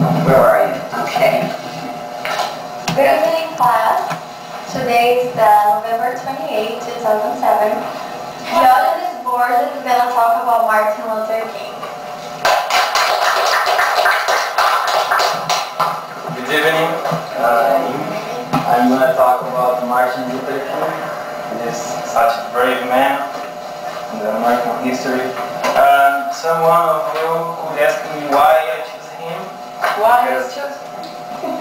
Where are you? Okay. Good evening, class. Today is the November 28, 2007. John and his board is going to talk about Martin Luther King. Good evening. I'm going to talk about Martin Luther King. He is such a brave man in the American history. Someone of you could ask me why I choose him. Why you chose him?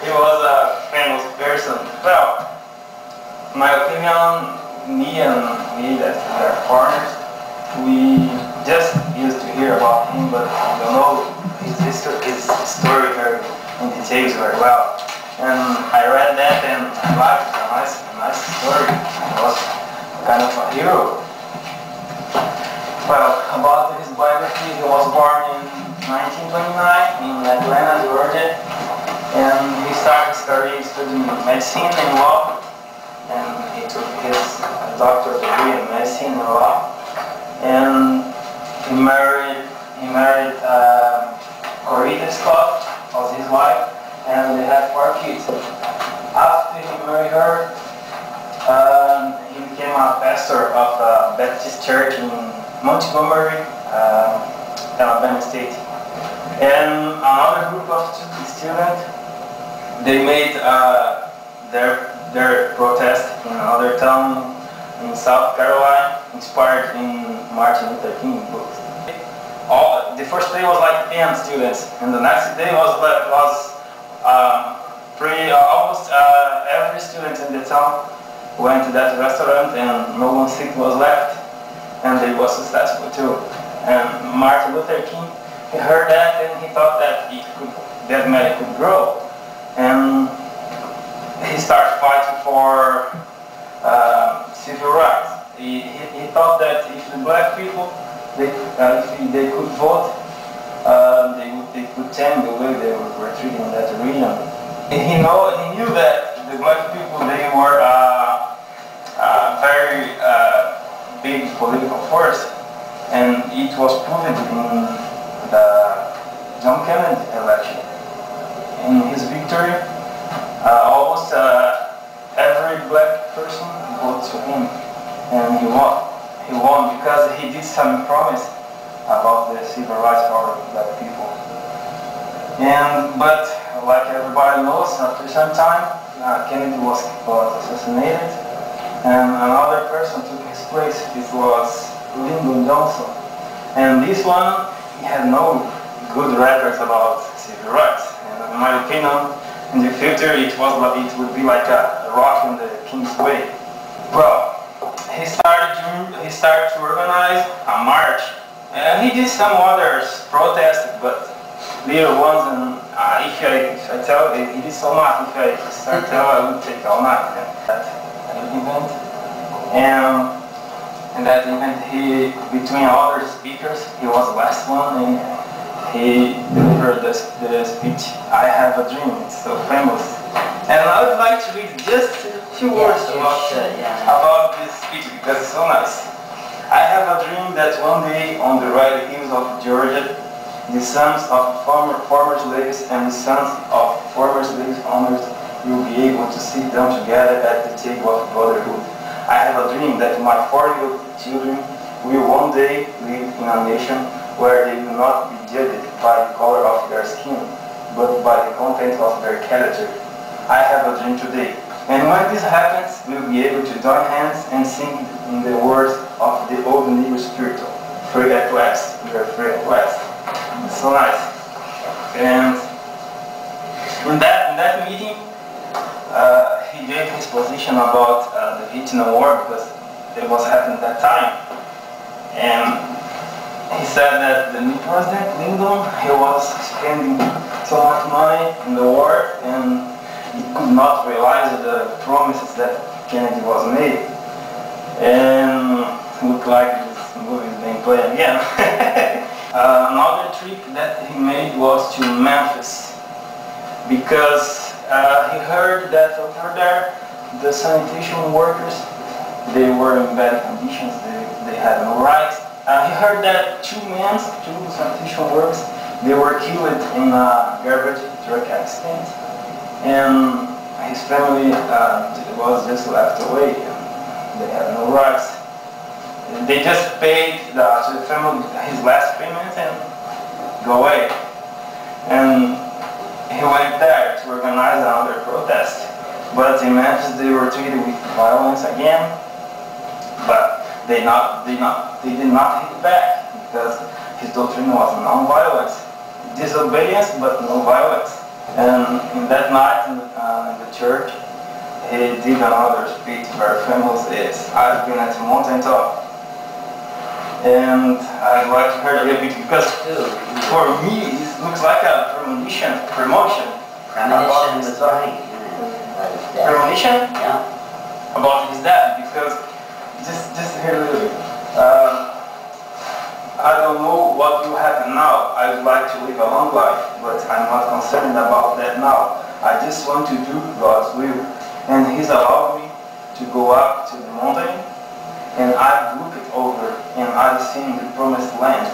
He was a famous person. Well, in my opinion, me that we are foreigners, we just used to hear about him, but we don't know his story very in details very well. And I read that and I liked it. A nice story. He was kind of a hero. Well, about his biography, he was born in 1929 in Atlanta, Georgia, and he started his career studying medicine and law, and he took his doctorate degree in medicine and law, and he married Coretta Scott, was his wife, and they had 4 kids. After he married her, he became a pastor of a Baptist church in Montgomery, Alabama State. And another group of students, they made their protest in another town in South Carolina, inspired in Martin Luther King books. The first day was like 10 students, and the next day was almost every student in the town went to that restaurant, and no one sick was left. And they were successful too. And Martin Luther King, he heard that and he thought that that man could grow. And he started fighting for civil rights. He thought that if the black people, if they could vote, they could change the way they were treated in that region. And he knew that the black people, they were very big political force, and it was proven in the John Kennedy election. In his victory, almost every black person voted for him, and he won. He won because he did some promise about the civil rights for black people. But like everybody knows, after some time, Kennedy was assassinated, and another person took his place. It was Lyndon Johnson. And this one, he had no good records about civil rights. And in my opinion, in the future, it would be like a rock in the king's way. Well, he started to organize a march. And he did some others protests, but little ones. And if I tell, he did so much. If I start to tell, I would take all night. Event. And in that event, between other speakers, he was the last one, and he delivered the speech, "I have a dream." It's so famous. And I would like to read just a few words about this speech because it's so nice. "I have a dream that one day on the red hills of Georgia, the sons of former slaves and the sons of former slave owners will be able to sit down together at the table of brotherhood. I have a dream that my 4-year-old children will one day live in a nation where they will not be judged by the color of their skin, but by the content of their character. I have a dream today. And when this happens, we'll be able to join hands and sing in the words of the old Negro spiritual, free at last, we are free at last." It's so nice. And in that meeting, he gave his position about the Vietnam War because it was happening at that time. And he said that the new President Lyndon, he was spending so much money in the war and he could not realize the promises that Kennedy was made. And it looked like this movie is being played again. Another trip that he made was to Memphis because he heard that over there the sanitation workers, they were in bad conditions, they had no rights. He heard that two sanitation workers, They were killed in a garbage truck accident, and his family was just left away. They had no rights. They just paid to the family his last payment and go away. And he went there to organize another protest. But in Memphis they were treated with violence again. But they did not hit back because his doctrine was non-violence. Disobedience but no violence. And in that night in the church, he did another speech very famous. It's I've been at the mountaintop. And I'd like to hear a little bit because for me it looks like a premonition. Premonition was right. Premonition? Yeah. About his dad, because just hear a little bit. I don't know what will happen now. I would like to live a long life, but I'm not concerned about that now. I just want to do God's will. And He's allowed me to go up to the mountain, and I look it over, and I see the promised land.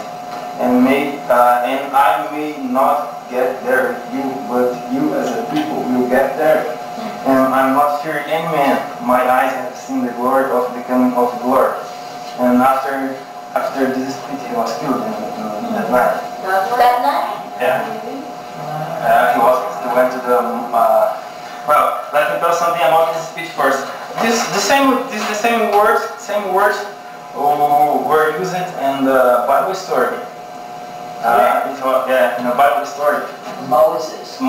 And I may not get there with you, but you as a people will get there. And I'm not fearing any man. My eyes have seen the glory of the coming of the Lord. And after this speech, he was killed in that night. That night? Yeah. He went to the. Well, let me tell something about his speech first. The same words were used in the Bible story. In the Bible story. Moses,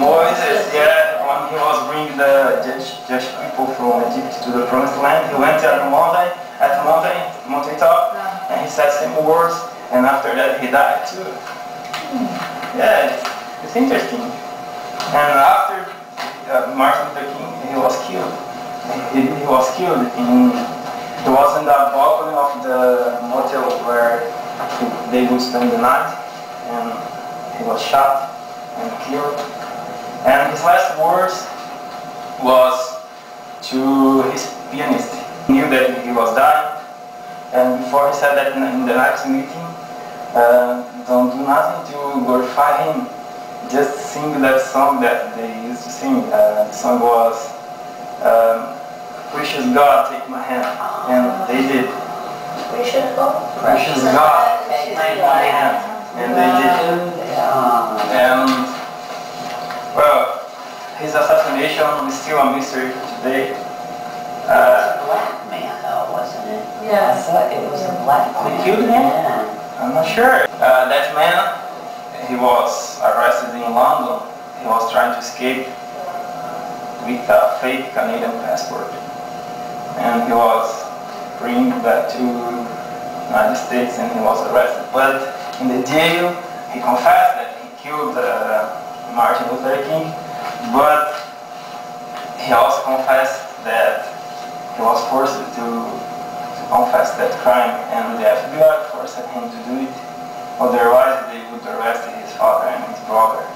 yeah, when he was bringing the Jewish people from Egypt to the promised land, he went to the mountaintop, and he said same words, and after that he died too. Yeah, it's interesting. And after Martin Luther King, he was killed. He was killed he was in the balcony of the motel where they would spend the night, and he was shot and killed. And his last words was to his pianist. He knew that he was dying, and before he said that in the next meeting, don't do nothing to glorify him. Just sing that song that they used to sing. The song was Precious God, Take My Hand. And they did. Precious God? Precious God, Take My Hand. And they did. And, well, his assassination is still a mystery today. It was a black man though, wasn't it? Yes. I thought it was a black man. They killed him? Yeah. I'm not sure. That man, he was arrested in London. He was trying to escape with a fake Canadian passport. And he was bring back to United States and he was arrested. But in the jail, he confessed that he killed Martin Luther King, but he also confessed that he was forced to confess that crime, and the FBI forced him to do it. Otherwise, they would arrest his father and his brother.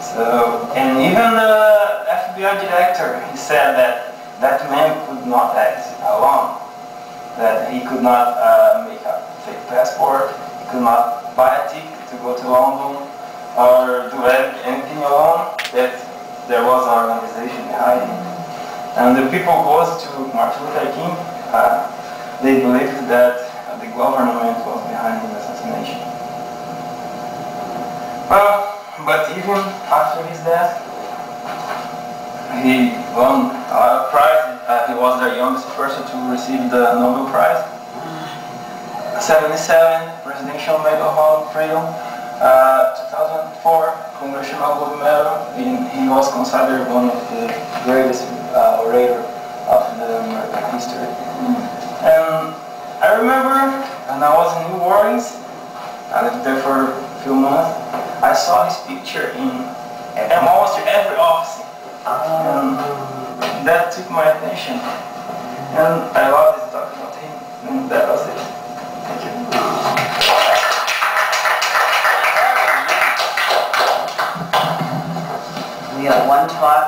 So, and even the FBI director, he said that that man could not act alone, that he could not make a fake passport, he could not buy a ticket to go to London or do anything alone, that there was an organization behind him. And the people close to Martin Luther King, they believed that the government was behind his assassination. Well, but even after his death, he won a prize. He was the youngest person to receive the Nobel Prize. 77 Presidential Medal of Freedom, 2004 Congressional Gold Medal. He was considered one of the greatest orator of the American history. And I remember when I was in New Orleans, I lived there for a few months, I saw his picture in almost every office. And that took my attention. And I love this talk about him. And that was it. Thank you. We have one talk